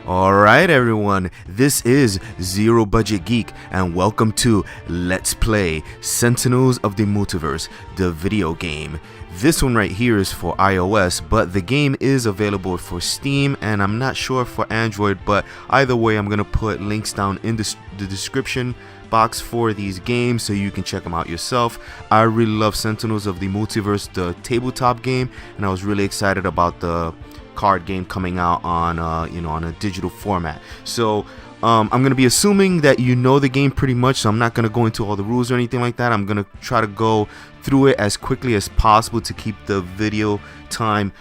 Alright everyone, this is Zero Budget Geek and welcome to Let's Play Sentinels of the Multiverse, the video game. This one right here is for iOS, but the game is available for Steam and I'm not sure for Android, but either way I'm going to put links down in the description box for these games so you can check them out yourself. I really love Sentinels of the Multiverse, the tabletop game, and I was really excited about the card game coming out on on a digital format. So I'm gonna be assuming that you know the game pretty much, so I'm not gonna go into all the rules or anything like that. I'm gonna try to go through it as quickly as possible to keep the video time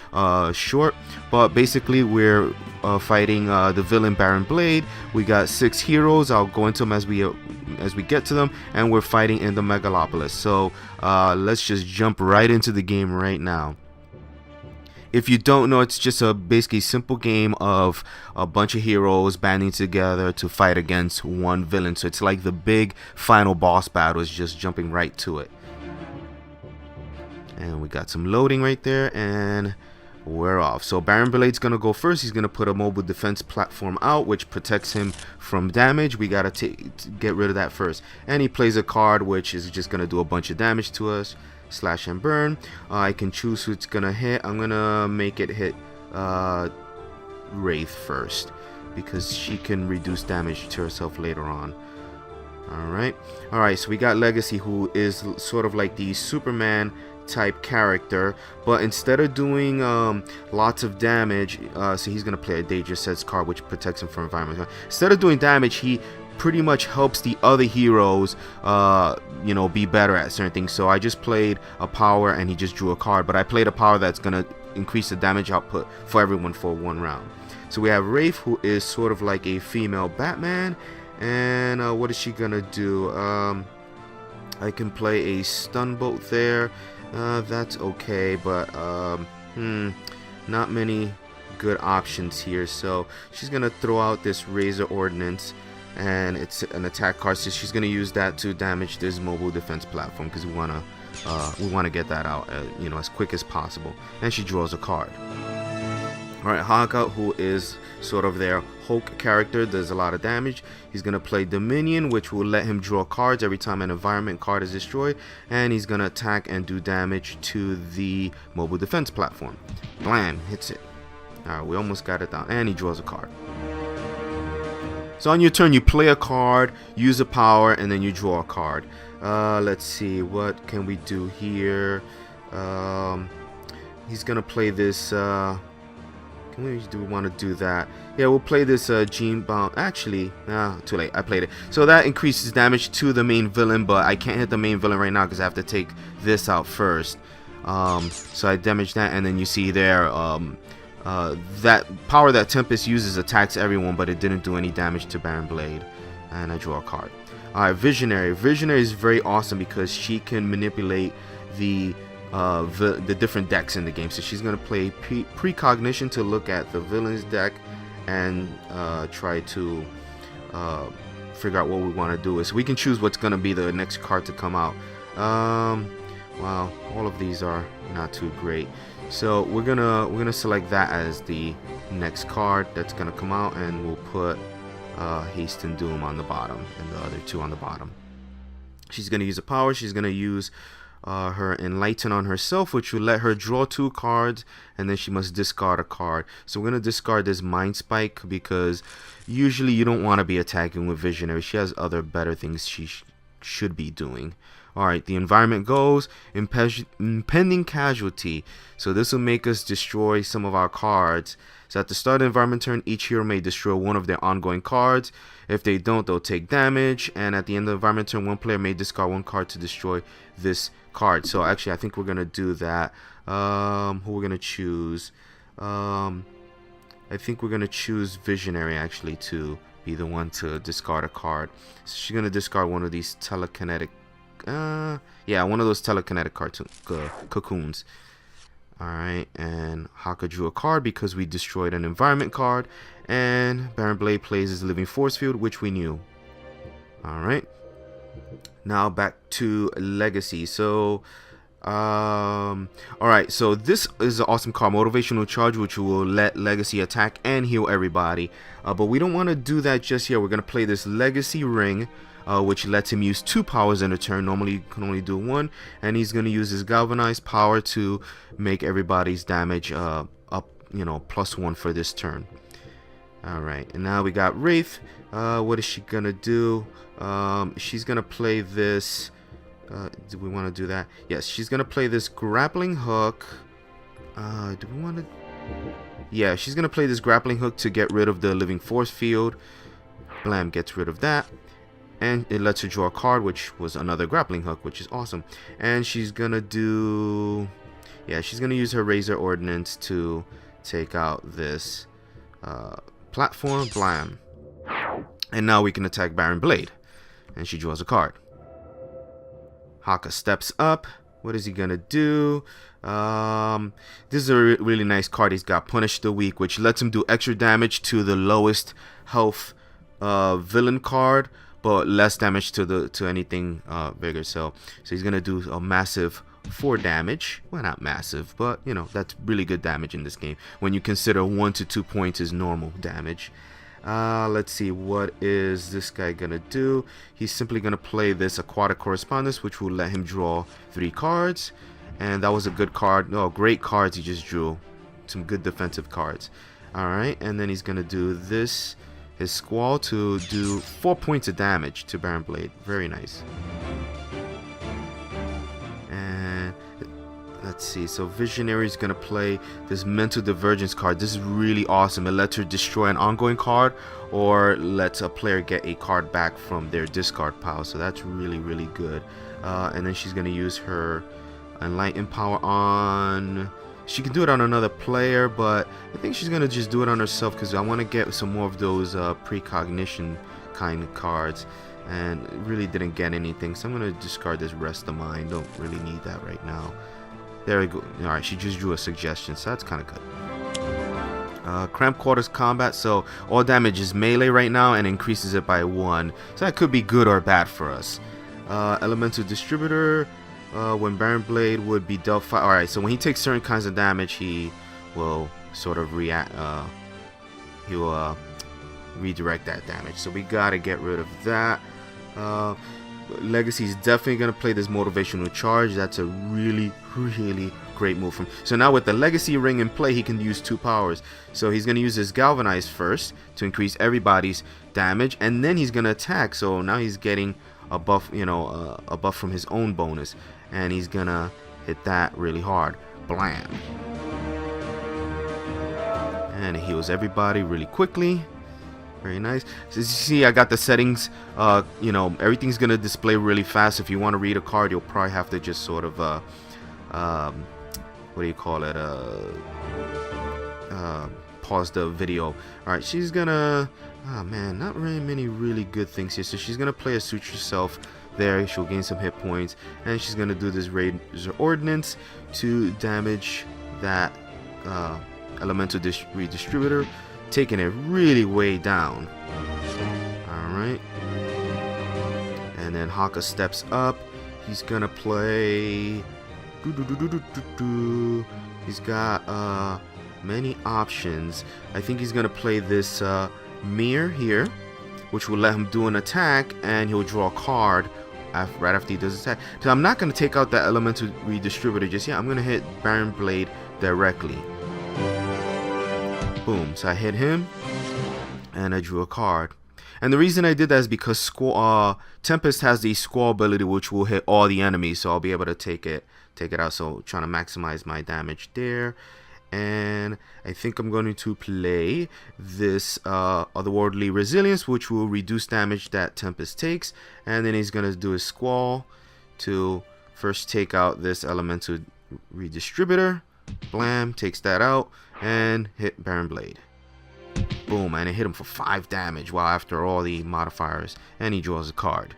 short. But basically we're fighting the villain Baron Blade. We got 6 heroes. I'll go into them as we get to them, and we're fighting in the Megalopolis. So let's just jump right into the game right now. If you don't know, it's just a basically simple game of a bunch of heroes banding together to fight against one villain. So it's like the big final boss battle is just jumping right to it. And we got some loading right there and we're off. So Baron Blade's gonna go first. He's gonna put a mobile defense platform out which protects him from damage. We gotta get rid of that first. And he plays a card which is just gonna do a bunch of damage to us. Slash and burn. I can choose who it's gonna hit. I'm gonna make it hit Wraith first because she can reduce damage to herself later on. Alright, so we got Legacy, who is sort of like the Superman type character, but instead of doing lots of damage, so he's gonna play a Dangerous Sets card which protects him from environment. Instead of doing damage, he pretty much helps the other heroes be better at certain things. So I just played a power and he just drew a card, but I played a power that's gonna increase the damage output for everyone for one round. So we have Wraith, who is sort of like a female Batman, and what is she gonna do? I can play a stun bolt there. That's okay, but not many good options here. So she's gonna throw out this Razor Ordnance, and it's an attack card, so she's gonna use that to damage this mobile defense platform because we wanna get that out as quick as possible. And she draws a card. Alright, Hawka, who is sort of their Hulk character, does a lot of damage. He's gonna play Dominion, which will let him draw cards every time an environment card is destroyed, and he's gonna attack and do damage to the mobile defense platform. Blam, hits it. Alright, we almost got it down, and he draws a card. So on your turn, you play a card, use a power, and then you draw a card. Let's see, what can we do here? He's gonna play this. Do we want to do that? Yeah, we'll play this Gene Bomb. Actually, too late. I played it. So that increases damage to the main villain, but I can't hit the main villain right now because I have to take this out first. So I damage that, and then you see there. That power that Tempest uses attacks everyone, but it didn't do any damage to Baron Blade. And I draw a card. Alright, Visionary. Visionary is very awesome because she can manipulate the different decks in the game. So she's going to play Precognition to look at the villain's deck and try to figure out what we want to do. So we can choose what's going to be the next card to come out. Wow, all of these are not too great. So we're gonna select that as the next card that's gonna come out, and we'll put Haste and Doom on the bottom and the other two on the bottom. She's gonna use a power. She's gonna use her Enlighten on herself, which will let her draw 2 cards, and then she must discard a card. So we're gonna discard this Mind Spike because usually you don't want to be attacking with Visionary. She has other better things she should be doing. Alright, the environment goes Impending Casualty. So this will make us destroy some of our cards. So at the start of the environment turn, each hero may destroy one of their ongoing cards. If they don't, they'll take damage. And at the end of the environment turn, one player may discard 1 card to destroy this card. So actually, I think we're going to do that. Who we're going to choose? I think we're going to choose Visionary, actually, to be the one to discard a card. So she's going to discard one of these telekinetic one of those telekinetic cocoons. Alright, and Haka drew a card because we destroyed an environment card, and Baron Blade plays his Living Force Field, which we knew. Alright, now back to Legacy. So Alright, so this is an awesome card, Motivational Charge, which will let Legacy attack and heal everybody. But we don't want to do that just yet. We're going to play this Legacy Ring, which lets him use 2 powers in a turn. Normally you can only do 1. And he's going to use his Galvanized power to make everybody's damage up, you know, +1 for this turn. Alright, and now we got Wraith. What is she going to do? She's going to play this... do we want to do that? Yes, she's gonna play this grappling hook. Do we want to? Yeah, she's gonna play this grappling hook to get rid of the living force field. Blam gets rid of that, and it lets her draw a card, which was another grappling hook, which is awesome. And she's gonna do, yeah, she's gonna use her Razor Ordnance to take out this platform. Blam, and now we can attack Baron Blade, and she draws a card. Haka steps up. What is he gonna do? This is a really nice card. He's got Punish the Weak, which lets him do extra damage to the lowest health villain card, but less damage to anything bigger. So he's gonna do a massive 4 damage. Well, not massive, but you know, that's really good damage in this game when you consider 1 to 2 points is normal damage. Let's see, what is this guy gonna do? He's simply gonna play this Aquatic Correspondence, which will let him draw 3 cards. And that was a good card. No, great cards he just drew. Some good defensive cards. Alright, and then he's gonna do this, his Squall, to do 4 points of damage to Baron Blade. Very nice. And let's see, so Visionary is going to play this Mental Divergence card. This is really awesome. It lets her destroy an ongoing card or lets a player get a card back from their discard pile. So that's really, really good. And then she's going to use her Enlighten power on... She can do it on another player, but I think she's going to just do it on herself because I want to get some more of those precognition kind of cards. And it really didn't get anything, so I'm going to discard this Rest of Mind. Don't really need that right now. There we go. Alright, she just drew a suggestion, so that's kind of good. Cramped Quarters Combat, so all damage is melee right now and increases it by 1. So that could be good or bad for us. Elemental Distributor, when Baron Blade would be dealt 5. Alright, so when he takes certain kinds of damage, he will sort of react. He will redirect that damage. So we gotta get rid of that. Legacy is definitely going to play this Motivational Charge. That's a really, really great move from him. So now with the Legacy Ring in play, he can use 2 powers. So he's going to use his Galvanize first to increase everybody's damage, and then he's going to attack. So now he's getting a buff, you know, a buff from his own bonus, and he's going to hit that really hard. Blam. And it heals everybody really quickly. Very nice. So as you see, I got the settings. You know, everything's gonna display really fast. If you want to read a card, you'll probably have to just sort of what do you call it? Pause the video. All right, she's gonna. Oh man, not really many really good things here. So she's gonna play a Suture Self there. She'll gain some hit points, and she's gonna do this Razor Ordnance to damage that Elemental Redistributor, taking it really way down. Alright. And then Haka steps up. He's gonna play... He's got many options. I think he's gonna play this Mirror here, which will let him do an attack, and he'll draw a card right after he does his attack. So I'm not gonna take out that Elemental Redistributor just yet. I'm gonna hit Baron Blade directly. Boom, so I hit him, and I drew a card. And the reason I did that is because Tempest has the Squall ability, which will hit all the enemies, so I'll be able to take it out. So trying to maximize my damage there. And I think I'm going to play this Otherworldly Resilience, which will reduce damage that Tempest takes. And then he's going to do his Squall to first take out this Elemental Redistributor. Blam, takes that out, and hit Baron Blade. Boom, and it hit him for 5 damage while after all the modifiers, and he draws a card.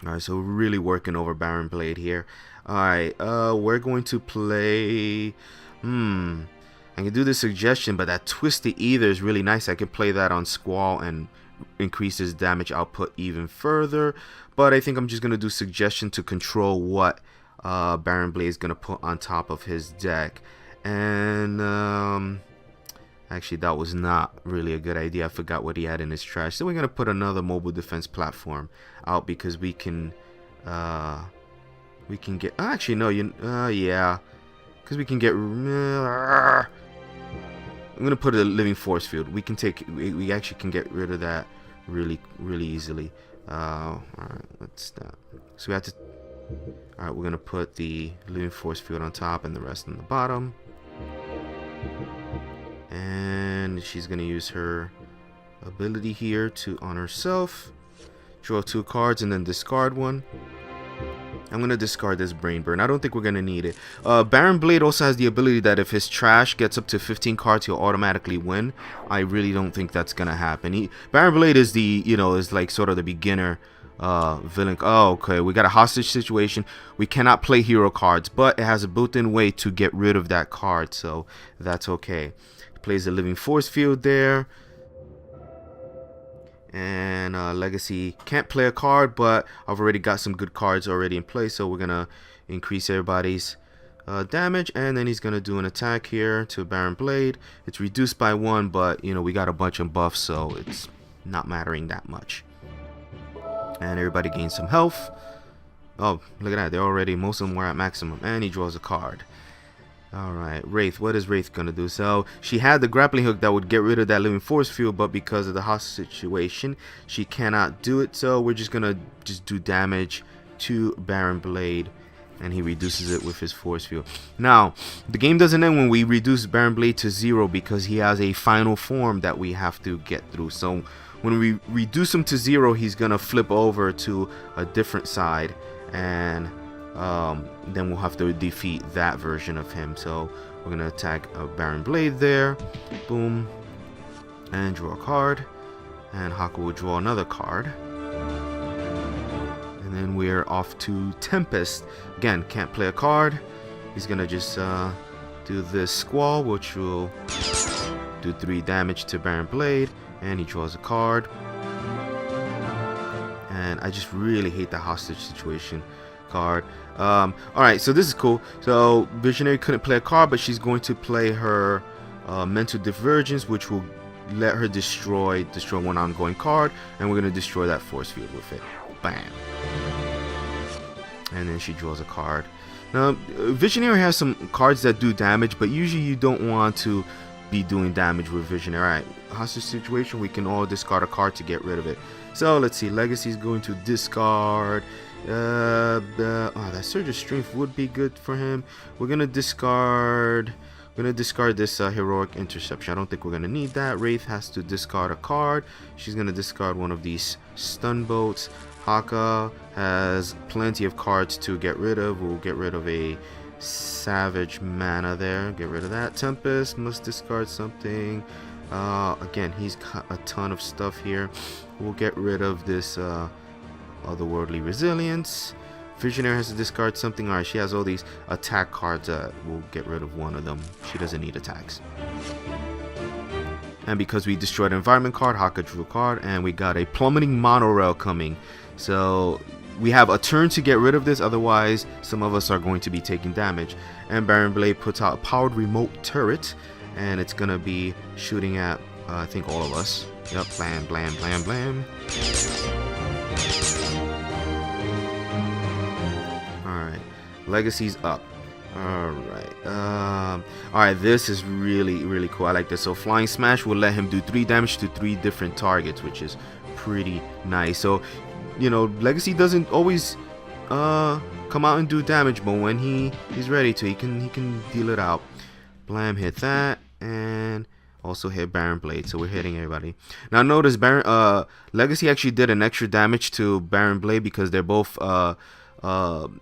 Alright, so we're really working over Baron Blade here. Alright, we're going to play... I can do this suggestion, but that Twisted Ether is really nice. I can play that on Squall and increase his damage output even further. But I think I'm just going to do suggestion to control what Baron Blade is gonna put on top of his deck. And actually, that was not really a good idea. I forgot what he had in his trash. So we're gonna put another mobile defense platform out because we can get. Actually, no, yeah, because we can get. I'm gonna put a living force field. We can take. We actually can get rid of that really easily. All right, what's that? So we have to. All right, we're gonna put the living force field on top and the rest on the bottom. And she's gonna use her ability here to on herself. Draw 2 cards and then discard one. I'm gonna discard this Brain Burn. I don't think we're gonna need it. Baron Blade also has the ability that if his trash gets up to 15 cards, he'll automatically win. I really don't think that's gonna happen. Baron Blade is the, is like sort of the beginner villain. Oh, okay, we got a hostage situation. We cannot play hero cards, but it has a built-in way to get rid of that card, so that's okay. Plays a living force field there. And Legacy can't play a card, but I've already got some good cards already in play, so we're gonna increase everybody's damage. And then he's gonna do an attack here to Baron Blade. It's reduced by 1, but we got a bunch of buffs, so it's not mattering that much. And everybody gains some health. Oh, look at that, they're already, most of them were at maximum. And he draws a card. Alright, Wraith. What is Wraith gonna do? So she had the grappling hook that would get rid of that living force field, but because of the hostage situation, she cannot do it. So we're just gonna do damage to Baron Blade, and he reduces it with his force field. Now, the game doesn't end when we reduce Baron Blade to 0 because he has a final form that we have to get through. So when we reduce him to 0, he's gonna flip over to a different side, and then we'll have to defeat that version of him. So we're gonna attack Baron Blade there, boom, and draw a card, and Haku will draw another card, and then we're off to Tempest. Again, can't play a card. He's gonna just do this Squall, which will do 3 damage to Baron Blade, and he draws a card. And I just really hate the hostage situation card. Alright, so this is cool. So Visionary couldn't play a card, but she's going to play her Mental Divergence, which will let her destroy one ongoing card, and we're going to destroy that force field with it. Bam. And then she draws a card. Now, Visionary has some cards that do damage, but usually you don't want to be doing damage with Visionary. Alright, hostage situation, we can all discard a card to get rid of it. So let's see, Legacy is going to discard. That Surge of Strength would be good for him. We're gonna discard this Heroic Interception. I don't think we're gonna need that. Wraith has to discard a card. She's gonna discard one of these Stun Boats. Haka has plenty of cards to get rid of. We'll get rid of a Savage Mana there. Get rid of that. Tempest must discard something. Again, he's got a ton of stuff here. We'll get rid of this Otherworldly Resilience. Visionary has to discard something. Alright, she has all these attack cards. We'll get rid of one of them. She doesn't need attacks. And because we destroyed an environment card, Haka drew a card, and we got a Plummeting Monorail coming. So we have a turn to get rid of this, otherwise some of us are going to be taking damage. And Baron Blade puts out a powered remote turret, and it's gonna be shooting at I think all of us. Yep, blam, blam, blam, blam. Alright, Legacy's up. Alright, this is really cool. I like this. So Flying Smash will let him do 3 damage to 3 different targets, which is pretty nice. So, Legacy doesn't always come out and do damage, but when he's ready to, he can deal it out. Blam, hit that, and also hit Baron Blade. So we're hitting everybody. Now notice Legacy actually did an extra damage to Baron Blade because they're both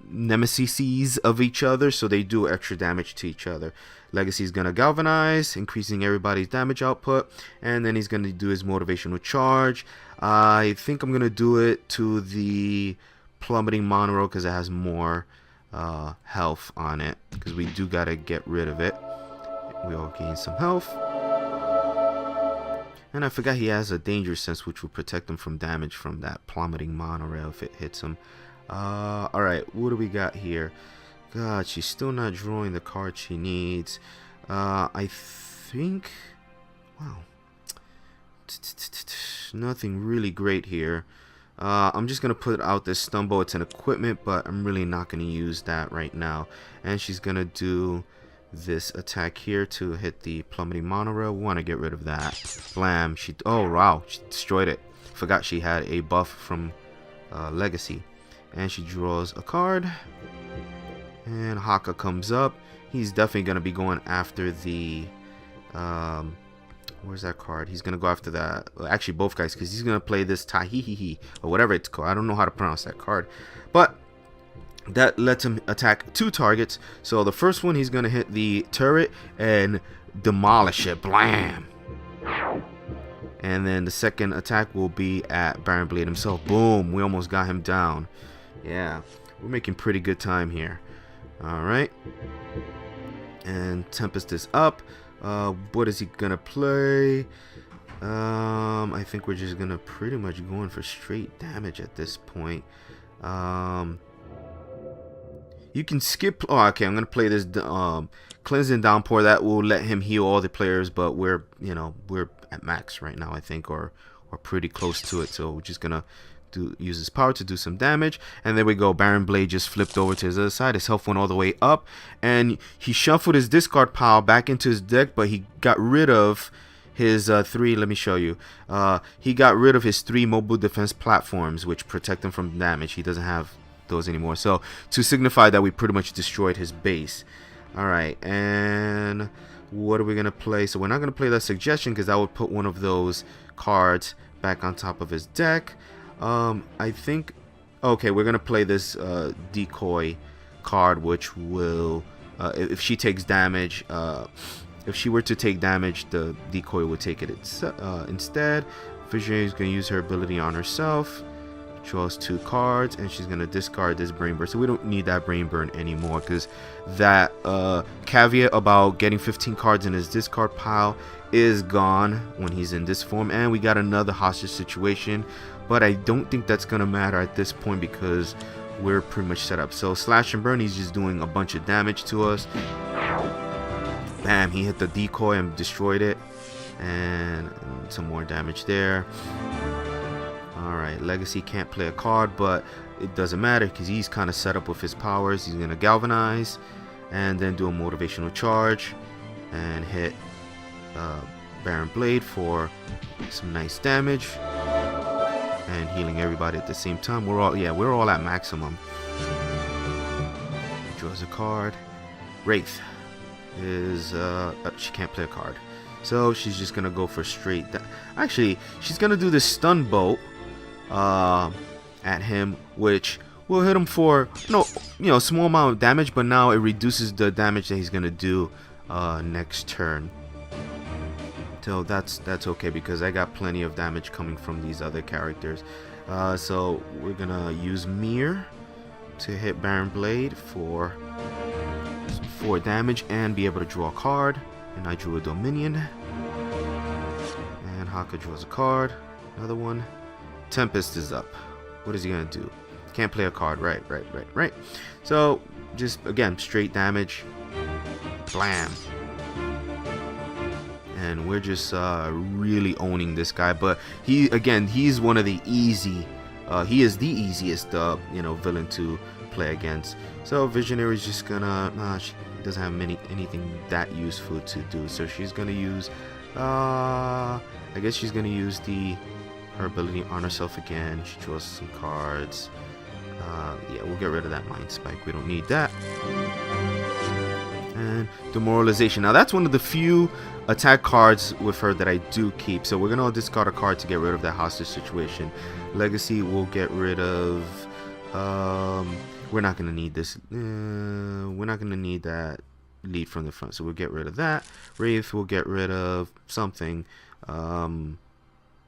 nemesis of each other, so they do extra damage to each other. Legacy's gonna galvanize, increasing everybody's damage output, and then he's gonna do his motivational charge. I think I'm gonna do it to the Plummeting Monorail because it has more health on it, because we do gotta get rid of it. We all gain some health. And I forgot he has a Danger Sense, which will protect him from damage from that Plummeting Monorail if it hits him. Alright, what do we got here? God, she's still not drawing the card she needs. I think... Wow. Nothing really great here. I'm just going to put out this Stumbo. It's an equipment, but I'm really not going to use that right now. And she's going to do this attack here to hit the plummeting monorail. We want to get rid of that. Blam. Oh, wow. She destroyed it. Forgot she had a buff from Legacy. And she draws a card. And Haka comes up. He's definitely going to be going after the... where's that card? He's going to go after that. Well, actually, both guys, because he's going to play this Tahihihi, or whatever it's called. I don't know how to pronounce that card. But that lets him attack 2 targets. So the first one, he's going to hit the turret and demolish it. Blam! And then the second attack will be at Baron Blade himself. Boom! We almost got him down. Yeah, we're making pretty good time here. Alright. And Tempest is up. What is he gonna play? I think we're just gonna pretty much going for straight damage at this point. You can skip. Oh, okay. I'm gonna play this cleansing downpour. That will let him heal all the players, but we're at max right now, I think, or pretty close to it. So we're just gonna use his power to do some damage, and there we go. Baron Blade just flipped over to his other side. His health went all the way up, and he shuffled his discard pile back into his deck, but he got rid of his 3. Let me show you. He got rid of his 3 mobile defense platforms, which protect him from damage. He doesn't have those anymore, so to signify that we pretty much destroyed his base. All right, and what are we gonna play? So we're not gonna play that suggestion, because that would put one of those cards back on top of his deck. I think, okay, we're gonna play this decoy card, which will, if she takes damage, if she were to take damage, the decoy would take it instead. Visionary is gonna use her ability on herself, draws 2 cards, and she's gonna discard this brain burn. So we don't need that brain burn anymore, because that caveat about getting 15 cards in his discard pile is gone when he's in this form. And we got another hostage situation, but I don't think that's gonna matter at this point, because we're pretty much set up. So slash and burn, he's just doing a bunch of damage to us. Bam, he hit the decoy and destroyed it, and some more damage there. Alright, Legacy can't play a card, but it doesn't matter, because he's kind of set up with his powers. He's gonna galvanize and then do a motivational charge and hit Baron Blade for some nice damage, and healing everybody at the same time. We're all at maximum. Draws a card. Wraith is she can't play a card, so she's just gonna go for straight. Actually, she's gonna do this stun bolt at him, which will hit him for small amount of damage, but now it reduces the damage that he's gonna do next turn. So that's okay, because I got plenty of damage coming from these other characters. So we're gonna use Mir to hit Baron Blade for 4 damage and be able to draw a card. And I drew a Dominion. And Haka draws a card. Another one. Tempest is up. What is he gonna do? Can't play a card. Right. So just again, straight damage. Blam. And we're just really owning this guy. But he's one of the easy. He is the easiest villain to play against. So Visionary is just gonna. She doesn't have anything that useful to do. So she's gonna use. I guess she's gonna use her ability on herself again. She draws some cards. Yeah, we'll get rid of that Mind Spike. We don't need that. And Demoralization. Now that's one of the few attack cards with her that I do keep. So we're gonna discard a card to get rid of that hostage situation. Legacy will get rid of. We're not gonna need this. We're not gonna need that lead from the front, so we'll get rid of that. Wraith will get rid of something.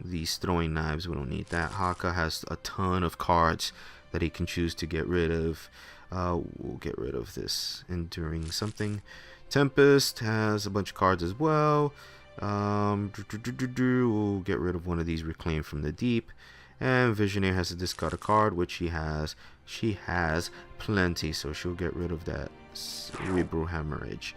These throwing knives, we don't need that. Haka has a ton of cards that he can choose to get rid of. We'll get rid of this enduring something. Tempest has a bunch of cards as well. We'll get rid of one of these reclaim from the deep, And Visionary has to discard a card, which she has plenty, so she'll get rid of that Cerebral Hemorrhage.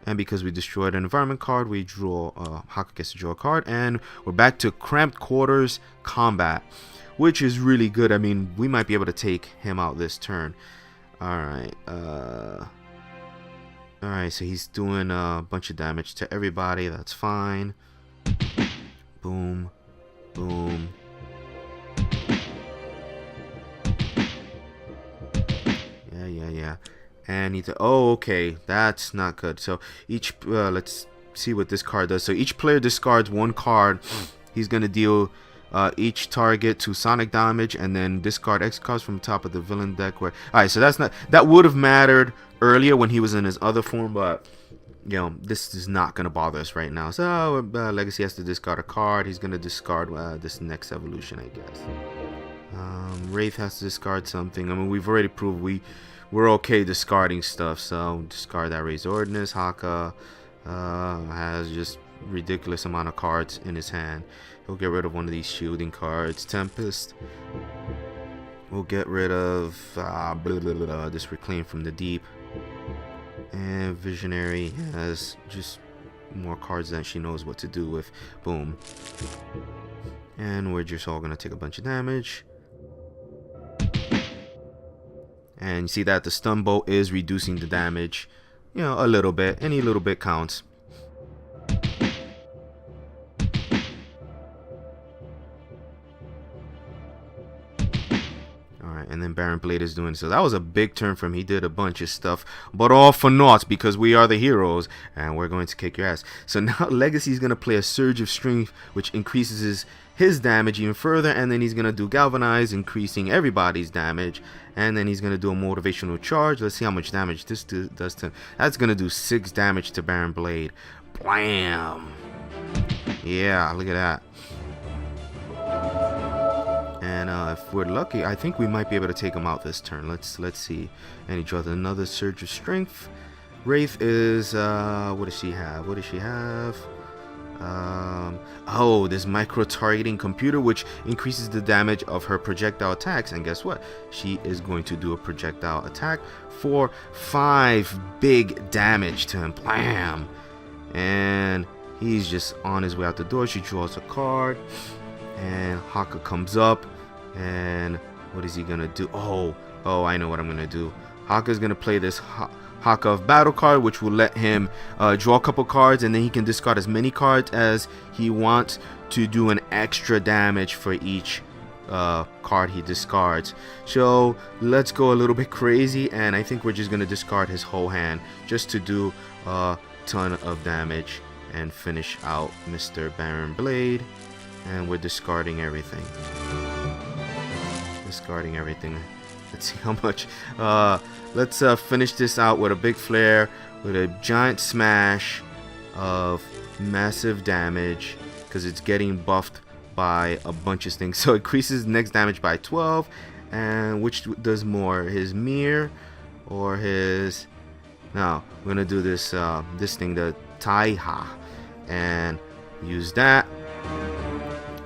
And because we destroyed an environment card, we draw, Haka gets to draw a card, and we're back to Cramped Quarters Combat, which is really good. I mean, we might be able to take him out this turn. Alright, alright, so he's doing a bunch of damage to everybody, that's fine. Boom, boom. Yeah. And oh, okay, that's not good. So each, let's see what this card does. So each player discards one card. He's gonna deal each target to sonic damage, and then discard X cards from the top of the villain deck. All right, so that would have mattered earlier when he was in his other form, but you know, this is not gonna bother us right now. So Legacy has to discard a card. He's gonna discard this next evolution, I guess. Wraith has to discard something. I mean, we've already proved we're okay discarding stuff, so discard that Raised Ordnance. Haka has just ridiculous amount of cards in his hand. He'll get rid of one of these shielding cards. Tempest. We'll get rid of this Reclaim from the Deep. And Visionary has just more cards than she knows what to do with. Boom. And we're just all gonna take a bunch of damage. And you see that the stun bolt is reducing the damage, you know, a little bit. Any little bit counts. Alright, and then Baron Blade is doing so. That was a big turn for him. He did a bunch of stuff, but all for naught because we are the heroes and we're going to kick your ass. So now Legacy is going to play a Surge of Strength, which increases his damage even further, and then he's going to do Galvanize, increasing everybody's damage, and then he's going to do a Motivational Charge. Let's see how much damage this does to him. That's going to do 6 damage to Baron Blade. Blam! Yeah, look at that. And if we're lucky, I think we might be able to take him out this turn. Let's see. And he draws another Surge of Strength. Wraith is what does she have? Oh, this micro targeting computer, which increases the damage of her projectile attacks. And guess what? She is going to do a projectile attack for 5 big damage to him. Blam! And he's just on his way out the door. She draws a card, and Haka comes up, and what is he gonna do? Oh, I know what I'm gonna do. Haka's gonna play this Haka of Battle card, which will let him draw a couple cards, and then he can discard as many cards as he wants to do an extra damage for each card he discards. So let's go a little bit crazy, and I think we're just gonna discard his whole hand just to do a ton of damage and finish out Mr. Baron Blade. And we're discarding everything. Let's see how much. Let's finish this out with a big flare, with a giant smash of massive damage, because it's getting buffed by a bunch of things. So it increases next damage by 12, and which does more, his mirror or his? No, we're gonna do this this thing, the Taiha, and use that.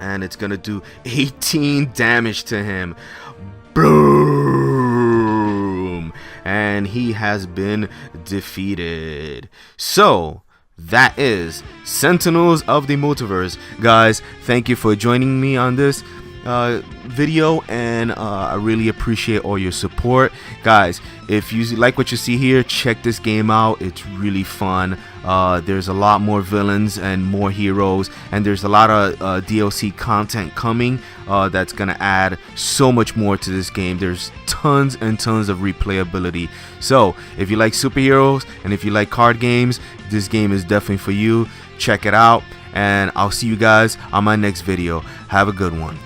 And it's gonna do 18 damage to him. Boom! And he has been defeated. So that is Sentinels of the Multiverse. Guys, thank you for joining me on this video, and I really appreciate all your support. Guys, if you like what you see here, check this game out. It's really fun. There's a lot more villains and more heroes, and there's a lot of DLC content coming that's gonna add so much more to this game. There's tons and tons of replayability. So if you like superheroes and if you like card games, this game is definitely for you. Check it out, and I'll see you guys on my next video. Have a good one.